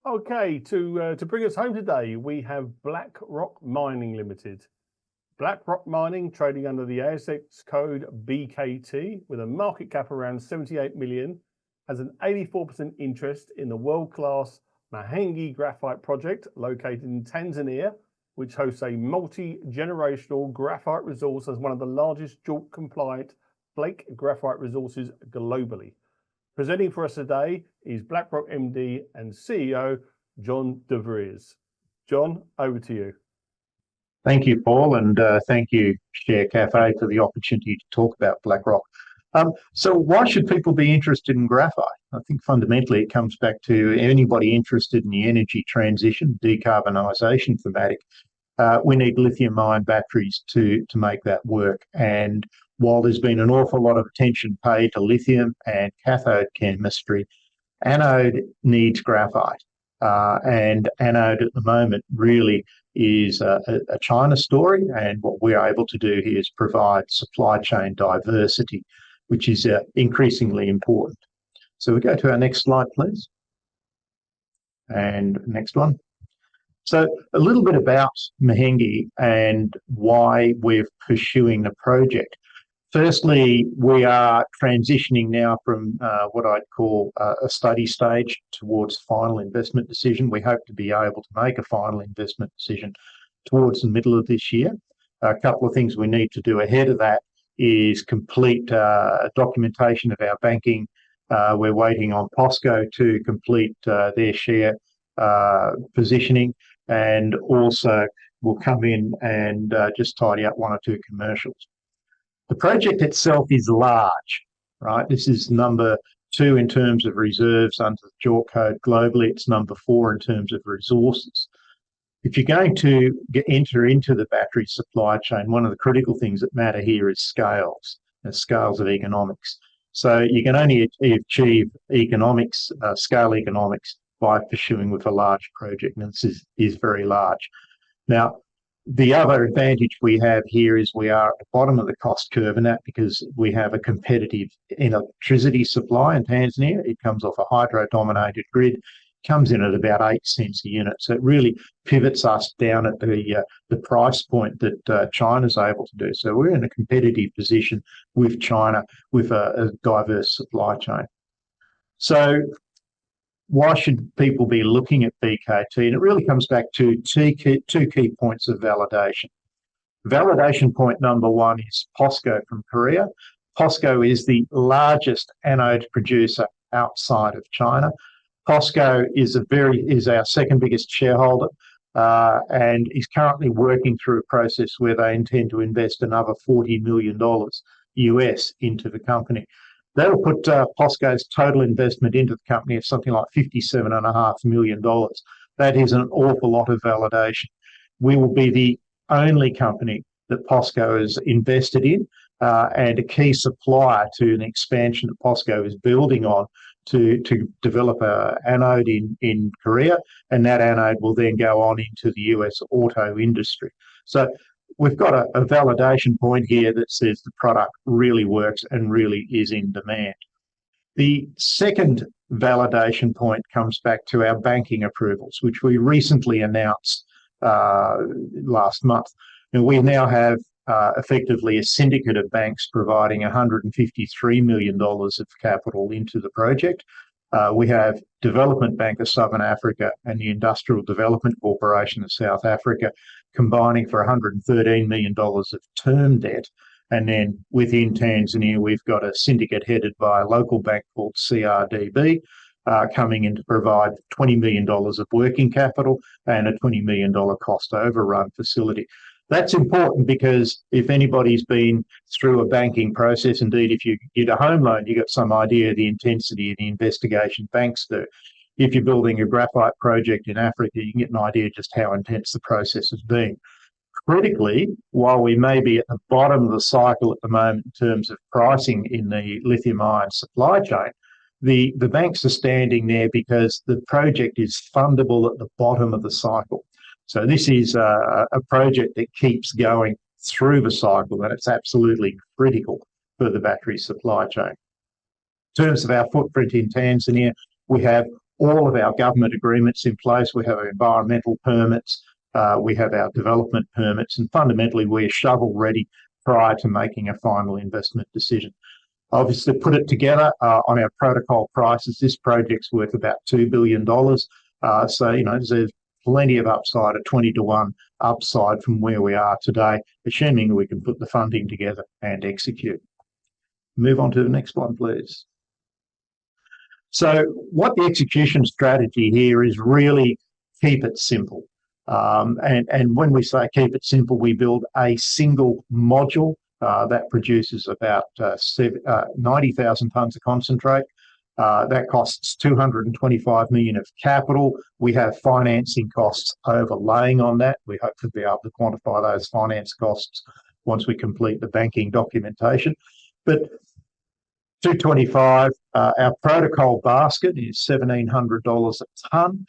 Okay, to bring us home today, we have BlackRock Mining Limited. BlackRock Mining, trading under the ASX code BKT, with a market cap around 78 million, has an 84% interest in the world-class Mahenge Graphite project located in Tanzania, which hosts a multi-generational graphite resource as one of the largest JORC-compliant flake graphite resources globally. Presenting for us today is BlackRock MD and CEO, John Vries. John, over to you. Thank you, Paul, and thank you, Share Cafe, for the opportunity to talk about BlackRock. So why should people be interested in graphite? I think fundamentally it comes back to anybody interested in the energy transition, decarbonisation thematic. We need lithium-ion batteries to make that work. And while there's been an awful lot of attention paid to lithium and cathode chemistry, anode needs graphite. And anode at the moment really is a China story. And what we're able to do here is provide supply chain diversity, which is increasingly important. So we go to our next slide, please. And next one. So a little bit about Mahenge and why we're pursuing the project. Firstly, we are transitioning now from what I'd call a study stage towards final investment decision. We hope to be able to make a final investment decision towards the middle of this year. A couple of things we need to do ahead of that is complete documentation of our banking. We're waiting on POSCO to complete their share positioning, and also we'll come in and just tidy up one or two commercials. The project itself is large, right? This is number 2 in terms of reserves under the JORC code globally. It's number 4 in terms of resources. If you're going to enter into the battery supply chain, one of the critical things that matter here is scales, and scales of economics. So you can only achieve economics, scale economics, by pursuing with a large project, and this is very large. Now, the other advantage we have here is we are at the bottom of the cost curve, and that because we have a competitive electricity supply in Tanzania. It comes off a hydro-dominated grid, comes in at about 8 cents a unit. So it really pivots us down at the price point that China's able to do. So we're in a competitive position with China with a diverse supply chain. So why should people be looking at BKT? And it really comes back to two key points of validation. Validation point number 1 is POSCO from Korea. POSCO is the largest anode producer outside of China. POSCO is our second biggest shareholder and is currently working through a process where they intend to invest another $40 million US into the company. That'll put POSCO's total investment into the company of something like $57.5 million. That is an awful lot of validation. We will be the only company that POSCO has invested in and a key supplier to an expansion that POSCO is building on to develop an anode in Korea, and that anode will then go on into the US auto industry. So we've got a validation point here that says the product really works and really is in demand. The second validation point comes back to our banking approvals, which we recently announced last month. And we now have effectively a syndicate of banks providing $153 million of capital into the project. We have Development Bank of Southern Africa and the Industrial Development Corporation of South Africa combining for $113 million of term debt. And then within Tanzania, we've got a syndicate headed by a local bank called CRDB coming in to provide $20 million of working capital and a $20 million cost overrun facility. That's important because if anybody's been through a banking process, indeed, if you get a home loan, you got some idea of the intensity of the investigation banks do. If you're building a graphite project in Africa, you can get an idea just how intense the process has been. Critically, while we may be at the bottom of the cycle at the moment in terms of pricing in the lithium-ion supply chain, the banks are standing there because the project is fundable at the bottom of the cycle. So this is a project that keeps going through the cycle, and it's absolutely critical for the battery supply chain. In terms of our footprint in Tanzania, we have all of our government agreements in place. We have our environmental permits, we have our development permits, and fundamentally we're shovel ready prior to making a final investment decision. Obviously, put it together on our protocol prices, this project's worth about $2 billion. So, there's plenty of upside, a 20-to-1 upside from where we are today, assuming we can put the funding together and execute. Move on to the next one, please. So what the execution strategy here is really keep it simple. And when we say keep it simple, we build a single module that produces about 90,000 tonnes of concentrate. That costs $225 million of capital. We have financing costs overlaying on that. We hope to be able to quantify those finance costs once we complete the banking documentation. But 225, our protocol basket is $1,700 a tonne.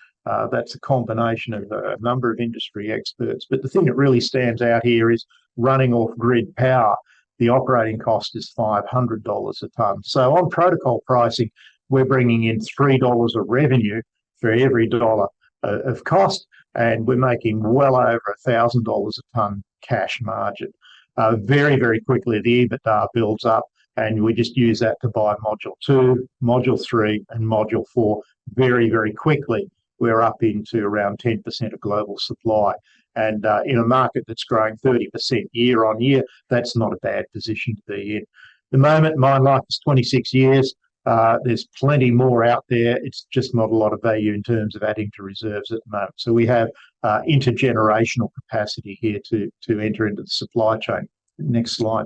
That's a combination of a number of industry experts. But the thing that really stands out here is running off grid power. The operating cost is $500 a tonne. So on protocol pricing, we're bringing in $3 of revenue for every dollar of cost, and we're making well over $1,000 a tonne cash margin. Very, very quickly, the EBITDA builds up, and we just use that to buy Module 2, Module 3, and Module 4 very, very quickly. We're up into around 10% of global supply. And in a market that's growing 30% year on year, that's not a bad position to be in. The moment, mine life is 26 years. There's plenty more out there. It's just not a lot of value in terms of adding to reserves at the moment. So we have intergenerational capacity here to enter into the supply chain. Next slide.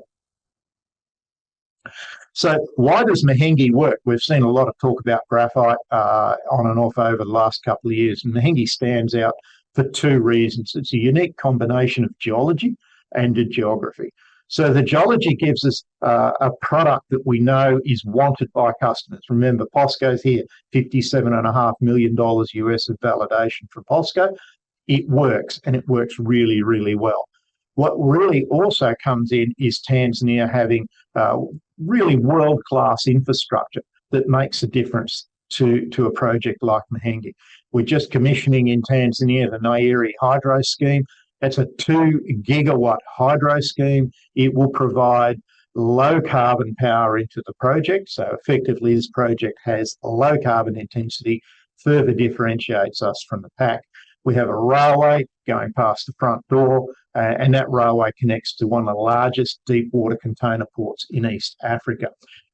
So why does Mahenge work? We've seen a lot of talk about graphite on and off over the last couple of years, and Mahenge stands out for two reasons. It's a unique combination of geology and a geography. So the geology gives us a product that we know is wanted by customers. Remember, POSCO's here, $57.5 million US of validation for POSCO. It works, and it works really, really well. What really also comes in is Tanzania having really world-class infrastructure that makes a difference to a project like Mahenge. We're just commissioning in Tanzania the Nyeri hydro scheme. That's a 2 gigawatt hydro scheme. It will provide low carbon power into the project. So effectively, this project has a low carbon intensity, further differentiates us from the pack. We have a railway going past the front door, and that railway connects to one of the largest deep water container ports in East Africa.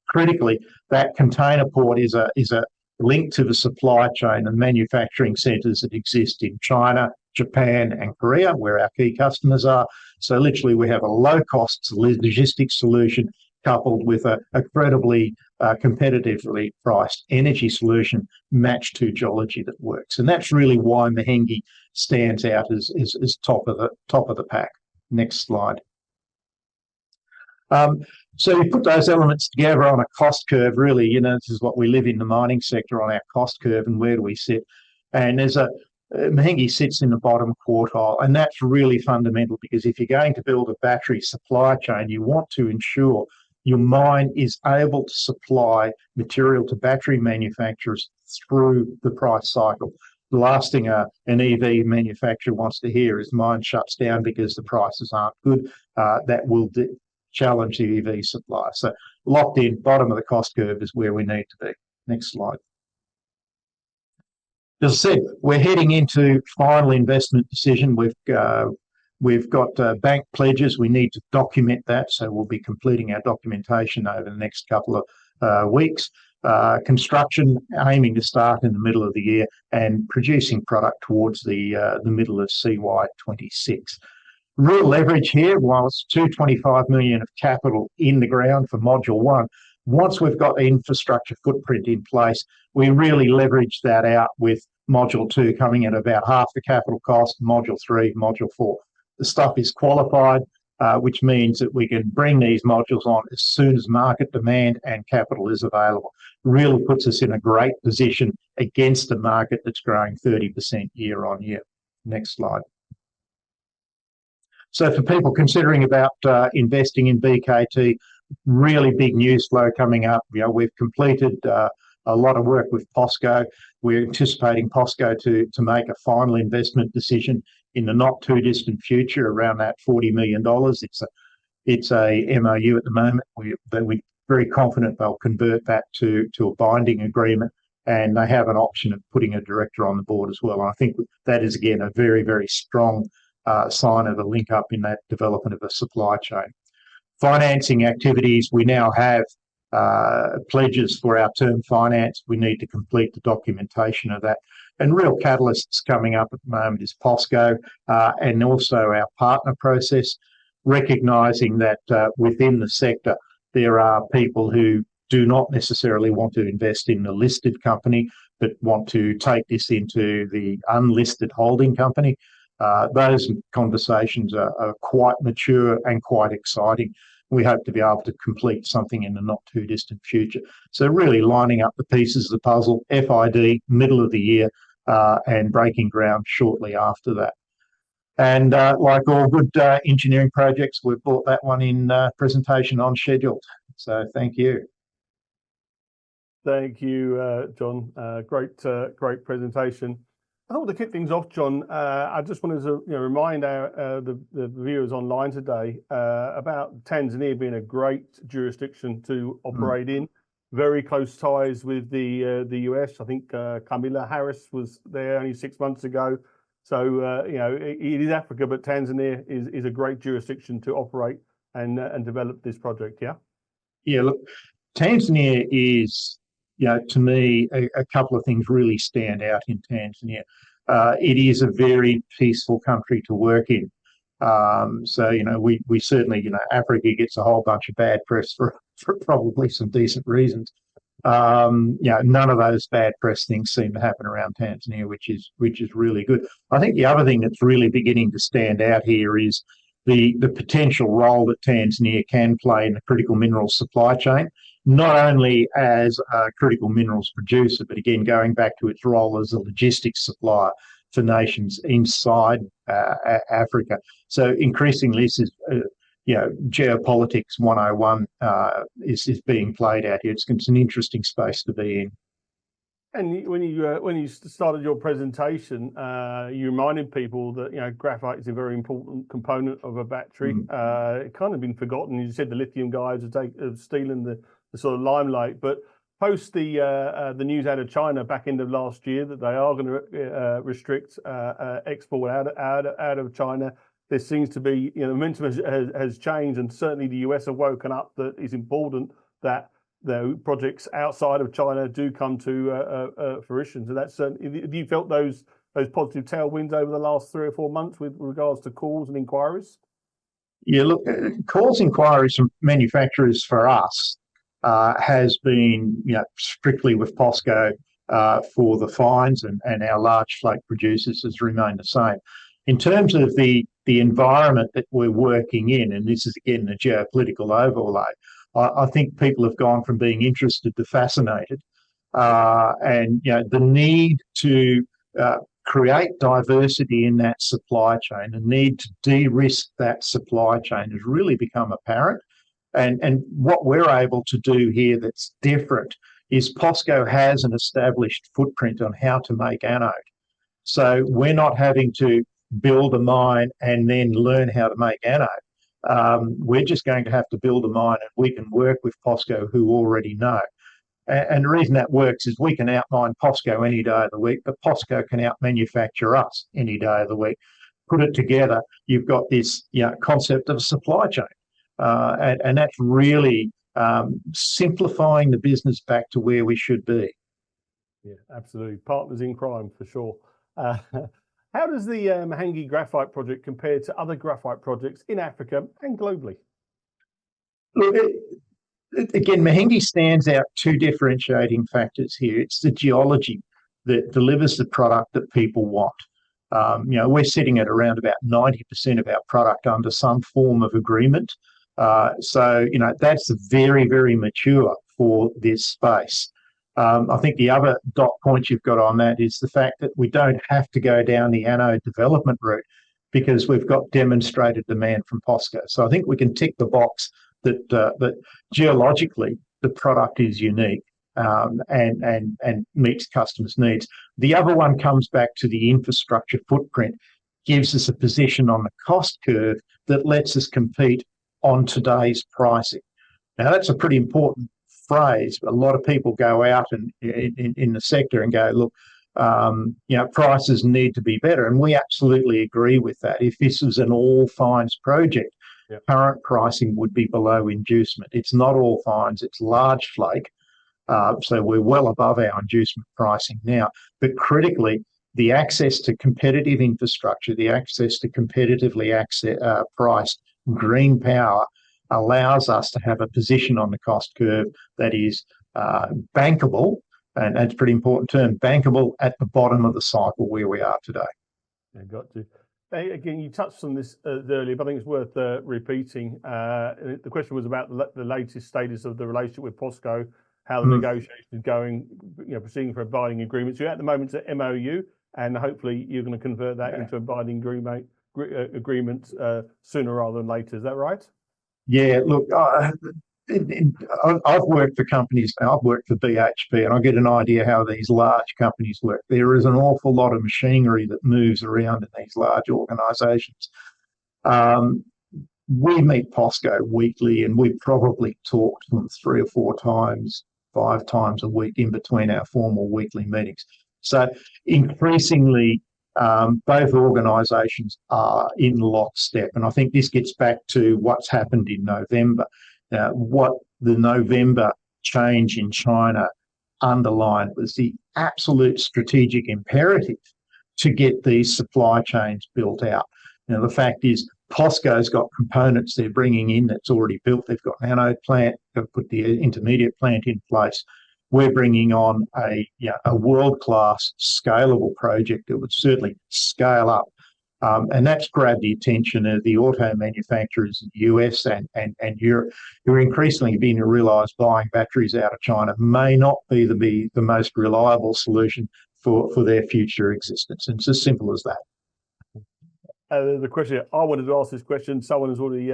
Critically, that container port is a link to the supply chain and manufacturing centres that exist in China, Japan and Korea, where our key customers are. So literally we have a low-cost logistics solution coupled with a incredibly competitively priced energy solution matched to geology that works. And that's really why Mahenge stands out as top of the pack. Next slide. So you put those elements together on a cost curve, really, this is what we live in the mining sector on our cost curve, and where do we sit? And there's Mahenge sits in the bottom quartile, and that's really fundamental, because if you're going to build a battery supply chain, you want to ensure your mine is able to supply material to battery manufacturers through the price cycle. The last thing an EV manufacturer wants to hear is mine shuts down because the prices aren't good. That will challenge the EV supply. So locked in, bottom of the cost curve is where we need to be. Next slide. As I said, we're heading into final investment decision. We've got bank pledges. We need to document that, so we'll be completing our documentation over the next couple of weeks. Construction aiming to start in the middle of the year, and producing product towards the middle of CY26. Real leverage here, while it's $225 million of capital in the ground for Module 1, once we've got the infrastructure footprint in place, we really leverage that out with Module 2 coming at about half the capital cost, Module 3, Module 4. The stuff is qualified, which means that we can bring these modules on as soon as market demand and capital is available. Really puts us in a great position against a market that's growing 30% year on year. Next slide. So for people considering about investing in BKT, really big news flow coming up. We've completed a a lot of work with POSCO. We're anticipating POSCO to make a final investment decision in the not too distant future around that $40 million. It's a MOU at the moment. We're very confident they'll convert that to a binding agreement, and they have an option of putting a director on the board as well. And I think that is, again, a very, very strong sign of a link up in that development of a supply chain. Financing activities, we now have pledges for our term finance. We need to complete the documentation of that. And real catalysts coming up at the moment is POSCO and also our partner process, recognising that within the sector there are people who do not necessarily want to invest in the listed company, but want to take this into the unlisted holding company. Those conversations are quite mature and quite exciting. We hope to be able to complete something in the not too distant future. So really lining up the pieces of the puzzle, FID, middle of the year, and breaking ground shortly after that. And like all good engineering projects, we've brought that one in presentation on schedule. So thank you. Thank you, John. Great presentation. I thought to kick things off, John, I just wanted to remind the viewers online today about Tanzania being a great jurisdiction to operate in. Very close ties with the US. I think Kamala Harris was there only 6 months ago. So it is Africa, but Tanzania is a great jurisdiction to operate and develop this project. Yeah. Yeah. Look, Tanzania is, to me, a couple of things really stand out in Tanzania. It is a very peaceful country to work in. So, we certainly, Africa gets a whole bunch of bad press for probably some decent reasons. None of those bad press things seem to happen around Tanzania, which is really good. I think the other thing that's really beginning to stand out here is the potential role that Tanzania can play in the critical minerals supply chain, not only as a critical minerals producer, but again, going back to its role as a logistics supplier for nations inside Africa. So increasingly, this is, geopolitics 101 is being played out here. It's an interesting space to be in. And when you started your presentation, you reminded people that graphite is a very important component of a battery. It kind of been forgotten. You said the lithium guys are stealing the sort of limelight, but post the news out of China back end of last year that they are going to restrict export out of China, there seems to be momentum has changed, and certainly the US have woken up that it's important that the projects outside of China do come to fruition. So that's certainly. Have you felt those positive tailwinds over the last 3 or 4 months with regards to calls and inquiries? Yeah, look, calls inquiries from manufacturers for us has been strictly with POSCO for the fines, and our large flake producers has remained the same. In terms of the environment that we're working in, and this is again the geopolitical overlay, I think people have gone from being interested to fascinated, and the need to create diversity in that supply chain, the need to de-risk that supply chain has really become apparent. And what we're able to do here that's different is POSCO has an established footprint on how to make anode. So we're not having to build a mine and then learn how to make anode. We're just going to have to build a mine, and we can work with POSCO who already know. And the reason that works is we can outmine POSCO any day of the week, but POSCO can out-manufacture us any day of the week. Put it together, you've got this concept of a supply chain. And that's really simplifying the business back to where we should be. Yeah, absolutely. Partners in crime, for sure. How does the Mahenge Graphite project compare to other graphite projects in Africa and globally? Look, again, Mahenge stands out two differentiating factors here. It's the geology that delivers the product that people want. We're sitting at around about 90% of our product under some form of agreement. So that's very, very mature for this space. I think the other dot point you've got on that is the fact that we don't have to go down the anode development route because we've got demonstrated demand from POSCO. So I think we can tick the box that geologically the product is unique, and meets customers' needs. The other one comes back to the infrastructure footprint, gives us a position on the cost curve that lets us compete on today's pricing. Now, that's a pretty important phrase. A lot of people go out and in the sector and go, look, prices need to be better. And we absolutely agree with that. If this was an all fines project, yep, current pricing would be below inducement. It's not all fines, it's large flake. So we're well above our inducement pricing now. But critically, the access to competitive infrastructure, the access to competitively priced green power allows us to have a position on the cost curve that is bankable, and that's a pretty important term, bankable at the bottom of the cycle where we are today. I got to. Hey, again, you touched on this earlier, but I think it's worth repeating. The question was about the latest status of the relationship with POSCO, how the negotiation is going, proceeding for a binding agreement. So at the moment it's an MOU, and hopefully you're going to convert that into a binding agreement sooner rather than later. Is that right? Yeah, look, I've worked for companies now. I've worked for BHP, and I get an idea how these large companies work. There is an awful lot of machinery that moves around in these large organisations. We meet POSCO weekly, and we probably talk to them 3 or 4 times, 5 times a week in between our formal weekly meetings. So increasingly, both organisations are in lockstep, and I think this gets back to what's happened in November. What the November change in China underlined was the absolute strategic imperative to get these supply chains built out. Now, the fact is, POSCO's got components they're bringing in that's already built. They've got an anode plant, they've put the intermediate plant in place. We're bringing on a world-class scalable project that would certainly scale up. And that's grabbed the attention of the auto manufacturers in the US and Europe, who are increasingly beginning to realise buying batteries out of China may not be the most reliable solution for their future existence. And it's as simple as that. The question, I wanted to ask this question, someone has already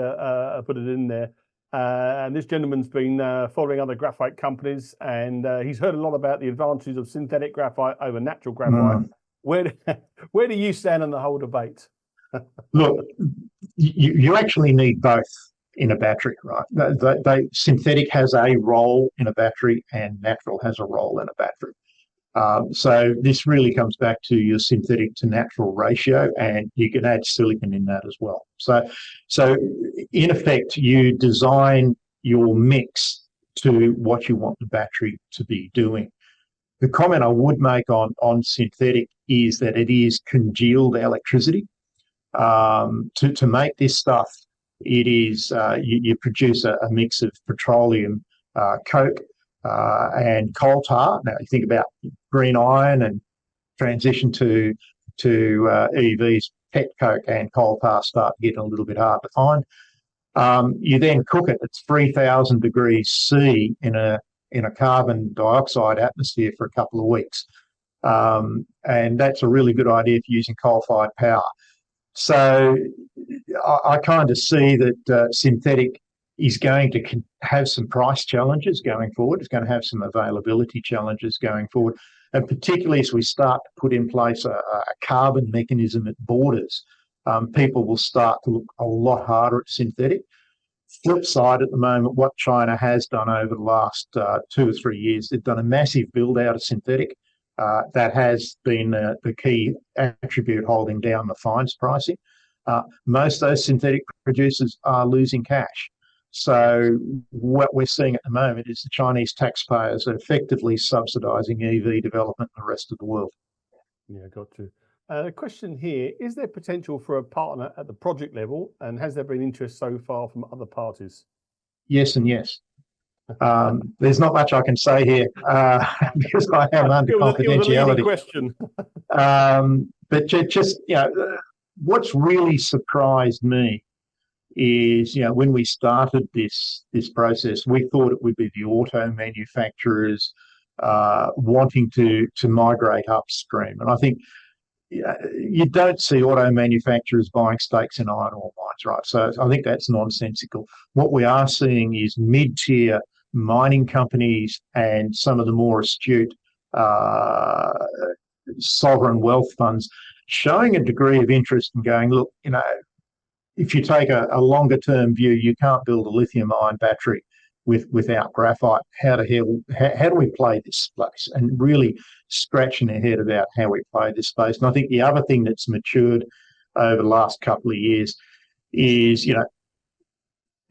put it in there. And this gentleman's been following other graphite companies, and he's heard a lot about the advantages of synthetic graphite over natural graphite. Where do you stand on the whole debate? Look, you actually need both in a battery, right? Synthetic has a role in a battery, and natural has a role in a battery. So this really comes back to your synthetic to natural ratio, and you can add silicon in that as well. So in effect, you design your mix to what you want the battery to be doing. The comment I would make on synthetic is that it is congealed electricity. To make this stuff, it is you produce a mix of petroleum, coke, and coal tar. Now you think about green iron and transition to EVs, pet coke and coal tar start getting a little bit hard to find. You then cook it at 3,000 degrees C in a carbon dioxide atmosphere for a couple of weeks. And that's a really good idea for using coal-fired power. So I kind of see that synthetic is going to have some price challenges going forward. It's going to have some availability challenges going forward. And particularly as we start to put in place a carbon mechanism at borders, people will start to look a lot harder at synthetic. Flip side, at the moment, what China has done over the last 2 or 3 years, they've done a massive build out of synthetic. That has been the key attribute holding down the fines pricing. Most of those synthetic producers are losing cash. So what we're seeing at the moment is the Chinese taxpayers are effectively subsidising EV development in the rest of the world. Yeah, got to. The question here, is there potential for a partner at the project level, and has there been interest so far from other parties? Yes and yes. There's not much I can say here because I am under confidentiality. It was a leading question. But just, what's really surprised me is, when we started this process, we thought it would be the auto manufacturers wanting to migrate upstream. And I think you don't see auto manufacturers buying stakes in iron ore mines, right? So I think that's nonsensical. What we are seeing is mid-tier mining companies and some of the more astute sovereign wealth funds showing a degree of interest in going, look, if you take a longer term view, you can't build a lithium ion battery without graphite. How do we play this space? And really scratching their head about how we play this space. And I think the other thing that's matured over the last couple of years is,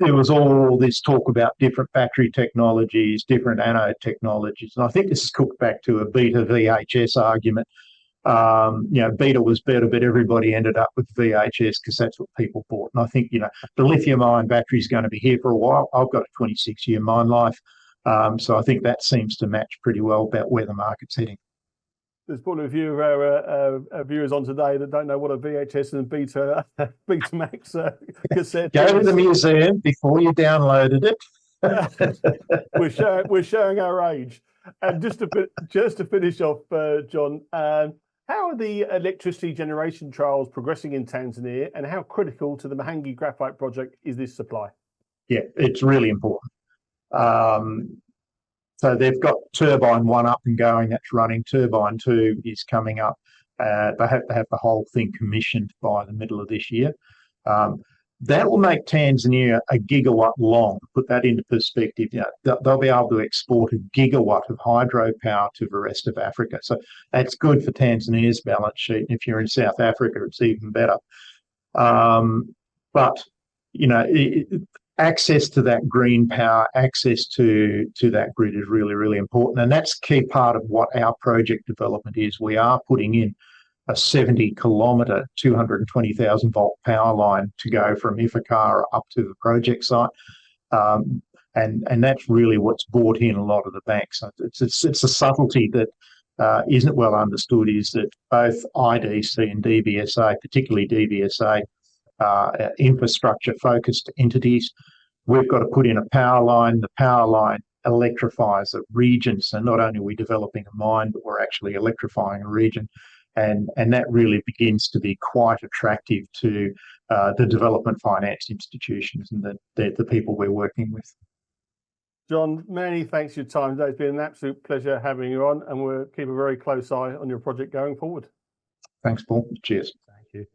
there was all this talk about different battery technologies, different anode technologies. And I think this is cooked back to a beta VHS argument. Beta was better, but everybody ended up with VHS because that's what people bought. And I think, the lithium ion battery is going to be here for a while. I've got a 26-year mine life. So I think that seems to match pretty well about where the market's heading. There's probably a few of our viewers on today that don't know what a VHS and Betamax cassette Go is. to the museum before you downloaded it. we're showing our age. And just to finish off, John, how are the electricity generation trials progressing in Tanzania, and how critical to the Mahenge Graphite project is this supply? Yeah, it's really important. So they've got turbine 1 up and going, that's running. Turbine 2 is coming up. They have to have the whole thing commissioned by the middle of this year. That will make Tanzania a gigawatt long. Put that into perspective. They'll be able to export a gigawatt of hydropower to the rest of Africa. So that's good for Tanzania's balance sheet. And if you're in South Africa, it's even better. Access to that green power, access to that grid is really, really important. And that's a key part of what our project development is. We are putting in a 70-kilometre, 220,000 volt power line to go from Ifakara up to the project site. And that's really what's brought in a lot of the banks. It's a subtlety that isn't well understood, is that both IDC and DBSA, particularly DBSA, infrastructure-focused entities, we've got to put in a power line. The power line electrifies a region. So not only are we developing a mine, but we're actually electrifying a region. And that really begins to be quite attractive to the development finance institutions and the people we're working with. John, many thanks for your time today. It's been an absolute pleasure having you on, and we'll keep a very close eye on your project going forward. Thanks, Paul. Cheers. Thank you.